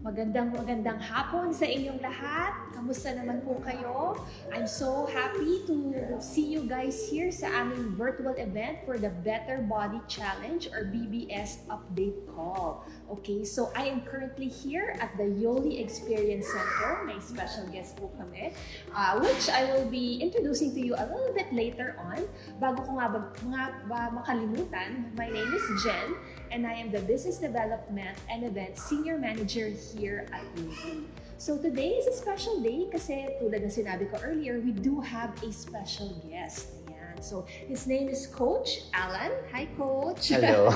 Magandang hapon sa inyong lahat. Kamusta naman po kayo? I'm so happy to see you guys here sa aming virtual event for the Better Body Challenge or BBS Update Call. Okay, so I am currently here at the Yoli Experience Center. May special guest po kami, which I will be introducing to you a little bit later on. Bago ko nga makalimutan, my name is Jen, and I am the Business Development and Events Senior Manager here at Yoli. So today is a special day kasi tulad ng sinabi ko earlier, we do have a special guest. Ayan. So his name is Coach Alan. Hi, Coach. Hello.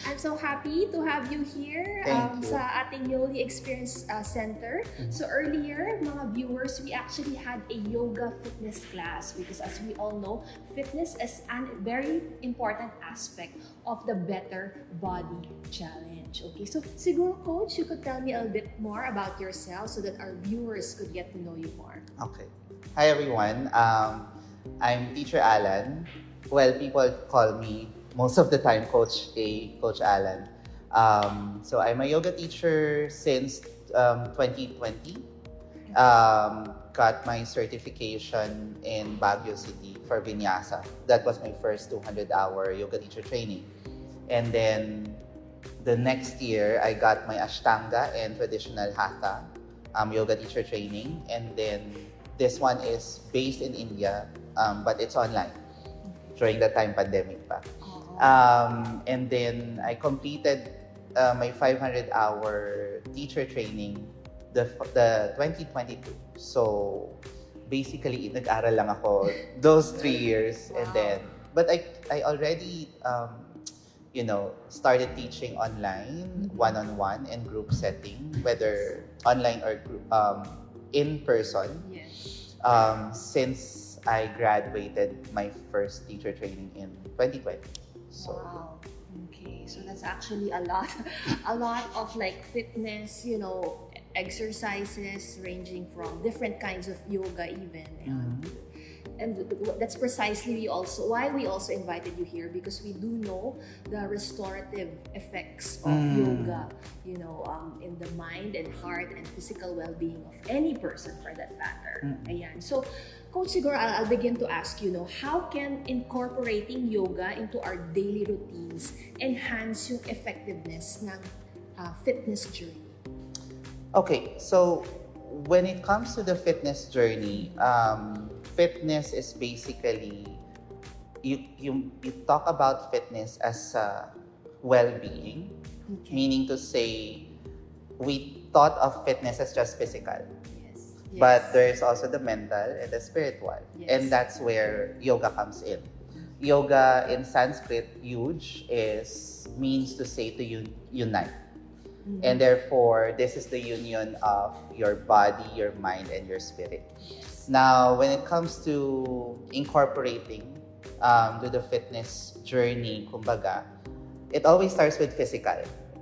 I'm so happy to have you here sa ating Yoli Experience Center. So earlier, mga viewers, we actually had a yoga fitness class because as we all know, fitness is a very important aspect of the Better Body Challenge. Okay, so siguro, Coach, you could tell me a little bit more about yourself so that our viewers could get to know you more. Okay. Hi, everyone. I'm Teacher Alan. Well, people call me most of the time Coach A, Coach Alan. So I'm a yoga teacher since 2020. Got my certification in Baguio City for Vinyasa. That was my first 200-hour yoga teacher training. And then the next year, I got my Ashtanga and traditional Hatha yoga teacher training. And then this one is based in India, but it's online during the time pandemic pa. And then I completed my 500-hour teacher training the 2022. So basically, nag-aral lang ako those 3 years. And then, but I already started teaching online, one-on-one and group setting, whether online or in person. Yes. Since I graduated my first teacher training in 2020. So, wow. Okay, so that's actually a lot of like fitness, exercises ranging from different kinds of yoga even. And that's precisely why we also invited you here, because we do know the restorative effects of yoga, in the mind and heart and physical well-being of any person for that matter. Ayan. So, Coach, siguro I'll begin to ask you, how can incorporating yoga into our daily routines enhance yung effectiveness ng fitness journey? okay, so when it comes to the fitness journey, fitness is basically, you talk about fitness as well-being, meaning to say, we thought of fitness as just physical. Yes. But there's also the mental and the spiritual. Yes. And that's where yoga comes in. Yoga in Sanskrit, yuj, means to say to unite. And therefore, this is the union of your body, your mind, and your spirit. Now, when it comes to incorporating to the fitness journey, kumbaga, it always starts with physical.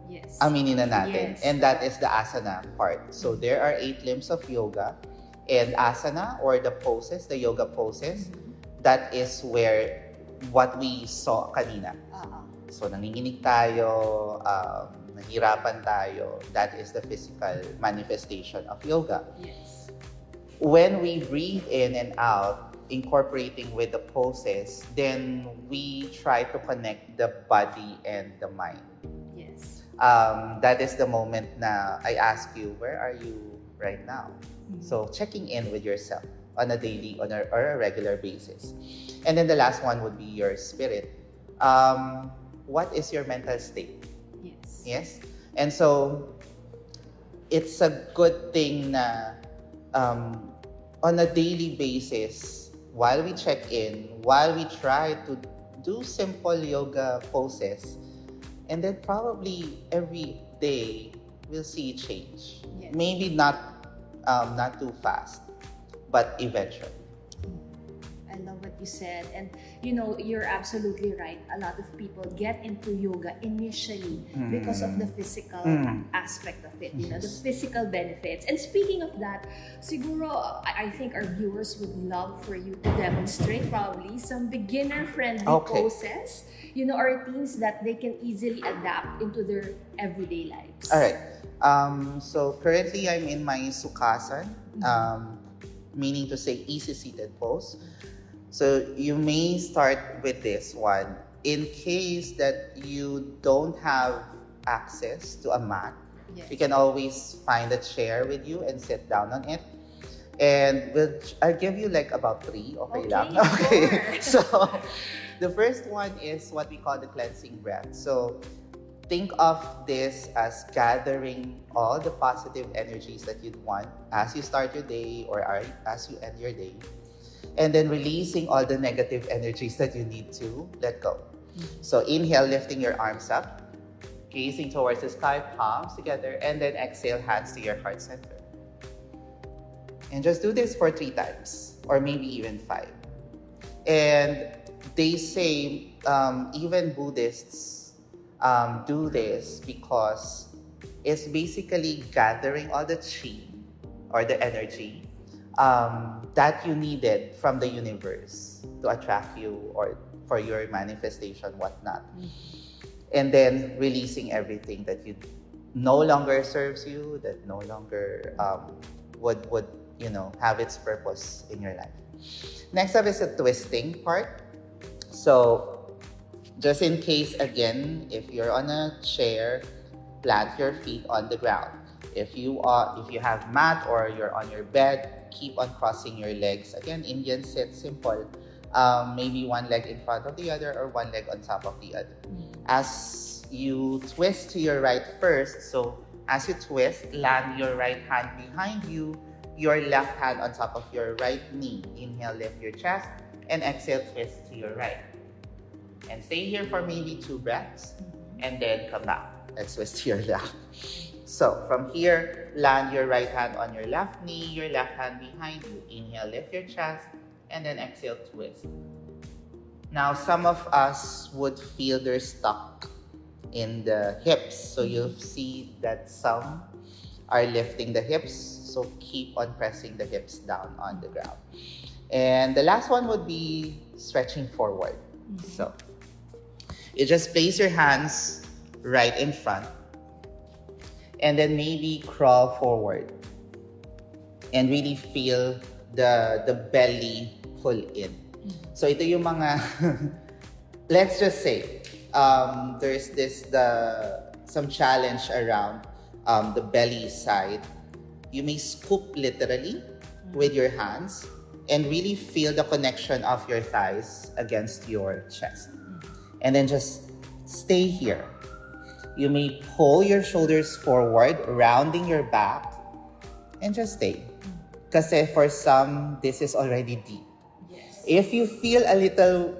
Yes. Aminin na natin. Yes. And that is the asana part. So there are 8 limbs of yoga. And asana, or the poses, the yoga poses, that is where what we saw kanina. So nanginginig tayo, nahirapan tayo. That is the physical manifestation of yoga. Yes. When we breathe in and out, incorporating with the poses, then we try to connect the body and the mind. Yes. That is the moment na I ask you, where are you right now? So checking in with yourself on a daily or a regular basis. And then the last one would be your spirit. What is your mental state? Yes. Yes? And so, it's a good thing na on a daily basis, while we check in, while we try to do simple yoga poses, and then probably every day, we'll see change. Yes. Maybe not too fast, but eventually. I love what you said, and you're absolutely right. A lot of people get into yoga initially because of the physical aspect of it, the physical benefits. And speaking of that, siguro I think our viewers would love for you to demonstrate probably some beginner-friendly poses, or routines that they can easily adapt into their everyday lives. All right. So currently I'm in my sukasan, meaning to say easy seated pose. So you may start with this one. In case that you don't have access to a mat, Yes. you can always find a chair with you and sit down on it. And I'll give you like about 3, okay lang? Okay. Sure. So the first one is what we call the cleansing breath. So think of this as gathering all the positive energies that you'd want as you start your day or as you end your day. And then releasing all the negative energies that you need to let go. So inhale, lifting your arms up, gazing towards the sky, palms together, and then exhale, hands to your heart center. And just do this for 3 times, or maybe even 5. And they say, even Buddhists do this because it's basically gathering all the chi or the energy that you needed from the universe to attract you or for your manifestation, whatnot. And then releasing everything that you no longer serves you, that no longer would have its purpose in your life. Next up is the twisting part. So just in case, again, if you're on a chair, plant your feet on the ground. If you have mat or you're on your bed, keep on crossing your legs. Again, Indian sit, simple. Maybe one leg in front of the other or one leg on top of the other. As you twist to your right first, so as you twist, land your right hand behind you, your left hand on top of your right knee. Inhale, lift your chest, and exhale, twist to your right. And stay here for maybe 2 breaths, and then come back. Let's twist to your left. So from here, land your right hand on your left knee, your left hand behind you. Inhale, lift your chest, and then exhale, twist. Now, some of us would feel they're stuck in the hips. So you'll see that some are lifting the hips. So keep on pressing the hips down on the ground. And the last one would be stretching forward. So you just place your hands right in front and then maybe crawl forward and really feel the belly pull in. So ito yung mga let's just say there's some challenge around the belly side. You may scoop literally with your hands and really feel the connection of your thighs against your chest. And then just stay here. You may pull your shoulders forward, rounding your back, and just stay. Kasi for some, this is already deep. Yes. If you feel a little,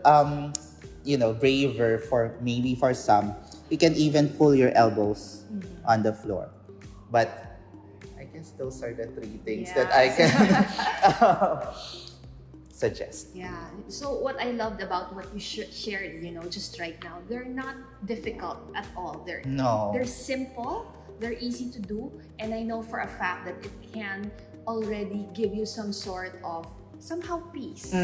braver for some, you can even pull your elbows on the floor. But I guess those are the 3 things that I can suggest. Yeah. So what I loved about what you shared, just right now, they're not difficult at all. They're simple, they're easy to do, and I know for a fact that it can already give you some sort of somehow peace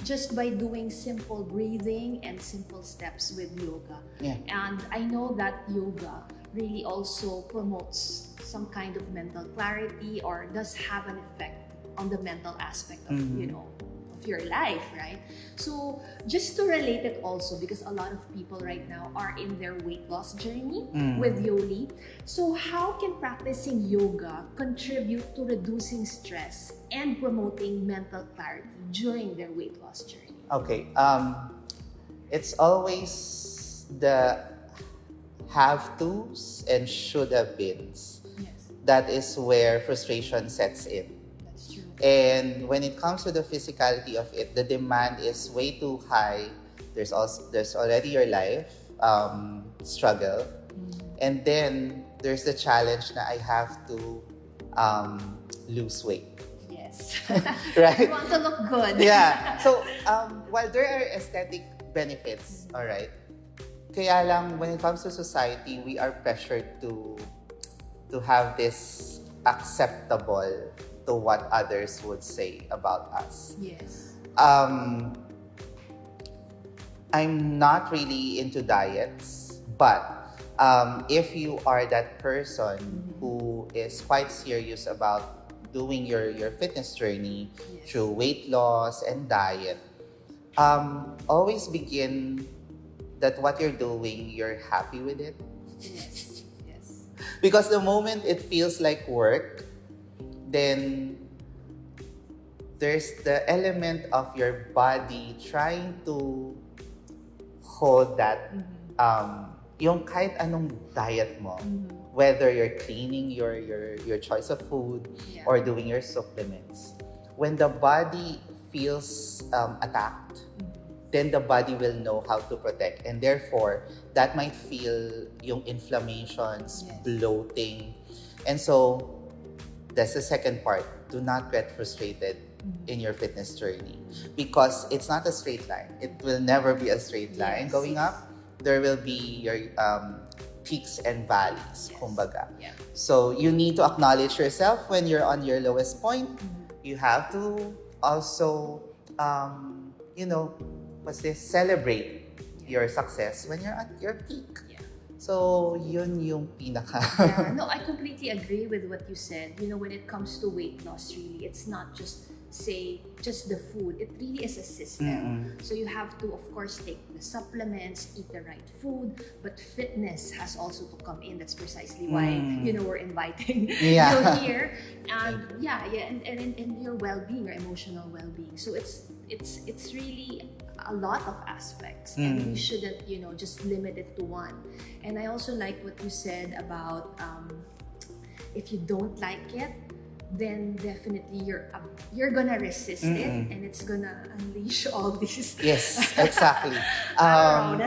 just by doing simple breathing and simple steps with yoga. Yeah. And I know that yoga really also promotes some kind of mental clarity or does have an effect on the mental aspect of of your life, right? So just to relate it also, because a lot of people right now are in their weight loss journey with Yoli. So how can practicing yoga contribute to reducing stress and promoting mental clarity during their weight loss journey? Okay, it's always the have to's and should have beens. Yes, That is where frustration sets in. that's true. And when it comes to the physicality of it, the demand is way too high. There's already your life struggle, and then there's the challenge that I have to lose weight. Yes. Right? You want to look good. Yeah. So while there are aesthetic benefits, all right, kaya lang when it comes to society, we are pressured to have this acceptable to what others would say about us. Yes. I'm not really into diets, but If you are that person who is quite serious about doing your fitness journey through weight loss and diet, always begin that what you're doing, you're happy with it. Yes. Yes. Because the moment it feels like work, then there's the element of your body trying to hold that yung kahit anong diet mo, whether you're cleaning your choice of food or doing your supplements, when the body feels attacked, then the body will know how to protect, and therefore that might feel yung inflammations, bloating, and so that's the second part. Do not get frustrated in your fitness journey, because it's not a straight line. It will never be a straight line going up. There will be your peaks and valleys, kumbaga. So you need to acknowledge yourself when you're on your lowest point. You have to also, celebrate your success when you're at your peak. So, yun yung pinaka... No, I completely agree with what you said. When it comes to weight loss, really, it's not just the food. It really is a system. So you have to, of course, take the supplements, eat the right food, but fitness has also to come in. That's precisely why, we're inviting you here. And your well-being, your emotional well-being. So it's really a lot of aspects, and we shouldn't, just limit it to one. And I also like what you said about if you don't like it, then definitely you're gonna resist it, and it's gonna unleash all these. Yes, exactly.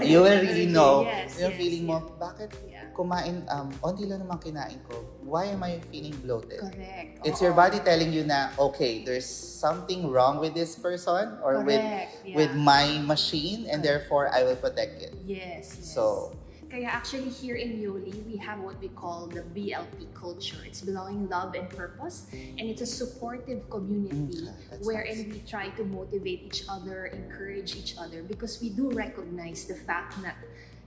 You will really know yung feeling mo, bakit kumain, onti lang naman kinain ko. Why am I feeling bloated? Correct. It's your body telling you na, okay, there's something wrong with this person or with my machine, and therefore I will protect it. Yes. So, kaya actually here in Yoli, we have what we call the BLP culture. It's belonging, love, and purpose. And it's a supportive community wherein we try to motivate each other, encourage each other, because we do recognize the fact that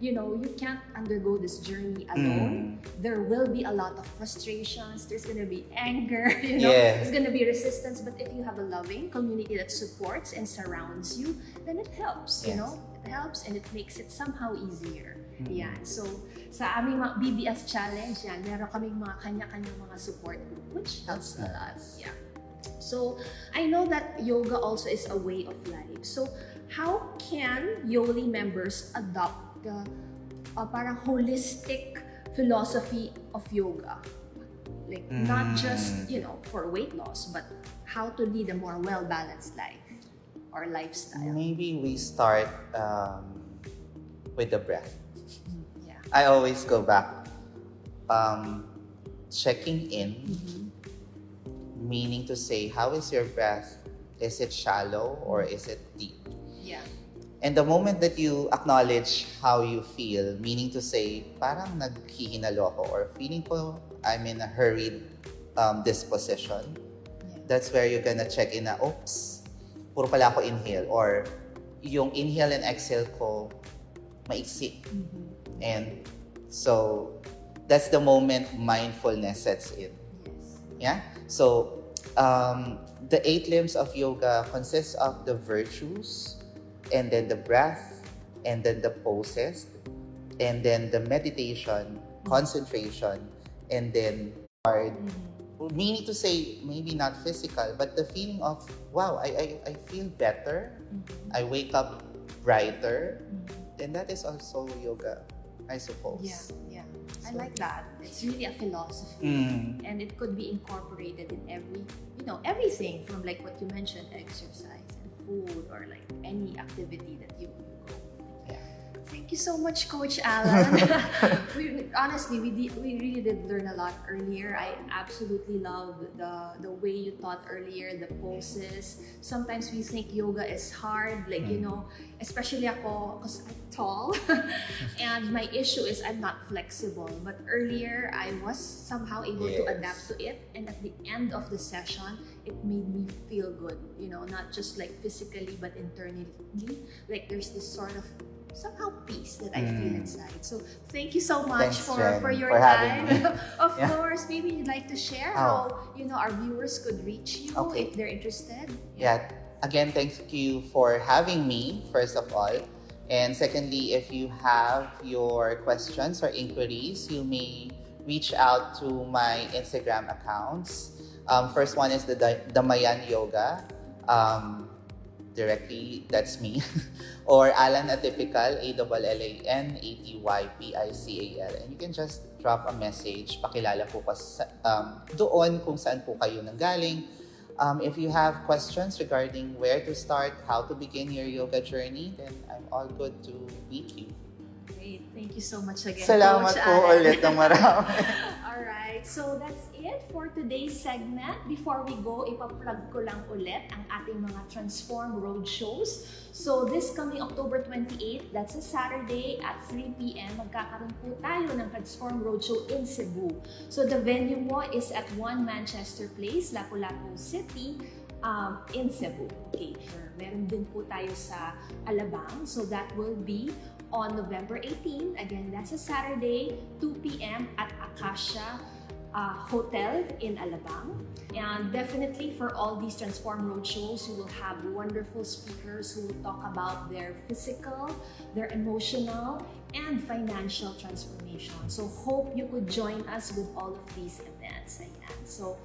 you can't undergo this journey alone. There will be a lot of frustrations. There's going to be anger. There's going to be resistance. But if you have a loving community that supports and surrounds you, then it helps. It helps, and it makes it somehow easier. Yan. So, sa aming BBS challenge, meron kaming mga kanya-kanyang mga support group, which helps a lot. Yeah. So, I know that yoga also is a way of life. So, how can Yoli members adopt the parang holistic philosophy of yoga? Like, not just, for weight loss, but how to lead a more well-balanced life or lifestyle. Maybe we start with the breath. I always go back. Checking in, meaning to say, how is your breath? Is it shallow or is it deep? And the moment that you acknowledge how you feel, meaning to say, parang naghihinalo ako or feeling ko I'm in a hurried disposition, that's where you're gonna check in na, oops, puro pala ako inhale, or yung inhale and exhale ko maiksi. And so that's the moment mindfulness sets in. Yeah? So the 8 limbs of yoga consists of the virtues, and then the breath, and then the poses, and then the meditation, concentration, and then hard. Meaning to say, maybe not physical, but the feeling of, wow, I feel better. I wake up brighter. Then that is also yoga, I suppose. Yeah. I like that. It's really a philosophy, and it could be incorporated in everything from like what you mentioned, exercise and food, or like any activity that you go. Thank you so much, Coach Alan. Honestly, we really did learn a lot earlier. I absolutely love the way you taught earlier, the poses. Sometimes we think yoga is hard, like, especially ako, because I'm tall. And my issue is I'm not flexible. But earlier, I was somehow able to adapt to it. And at the end of the session, it made me feel good. Not just like physically, but internally. Like there's this sort of somehow peace that I feel inside. So thank you so much Thanks, Jen, for your for having time. me. Of Yeah. course, maybe you'd like to share how our viewers could reach you Okay. if they're interested. Yeah. Again, thank you for having me, first of all. And secondly, if you have your questions or inquiries, you may reach out to my Instagram accounts. First one is the Damayan Yoga. Directly, that's me. Or Alan Atypical, ALLANATYPICAL. And you can just drop a message, pakilala po doon kung saan po kayo nanggaling. If you have questions regarding where to start, how to begin your yoga journey, then I'm all good to meet you. Great. Thank you so much again, Salamat Coach po Alan. ulit ng marami. Alright, so that's it for today's segment. Before we go, ipa-plug ko lang ulit ang ating mga Transform Road shows. So this coming October 28, that's a Saturday at 3 p.m. magkakaroon po tayo ng Transform Road show in Cebu. So the venue mo is at 1 Manchester Place, Lapu-Lapu City, in Cebu. Okay, meron din po tayo sa Alabang. So that will be on November 18. Again, that's a Saturday, 2 p.m. at Acacia Hotel in Alabang. And definitely for all these Transform Road shows, you will have wonderful speakers who will talk about their physical, their emotional, and financial transformation. So hope you could join us with all of these events. Ayan. So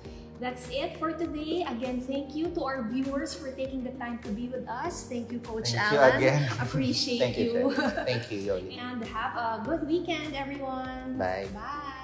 that's it for today. Again, thank you to our viewers for taking the time to be with us. Thank you, Coach Thank you Alan. again. Appreciate Thank you, you. Jen. Thank you, Yoli. And have a good weekend, everyone. Bye. Bye.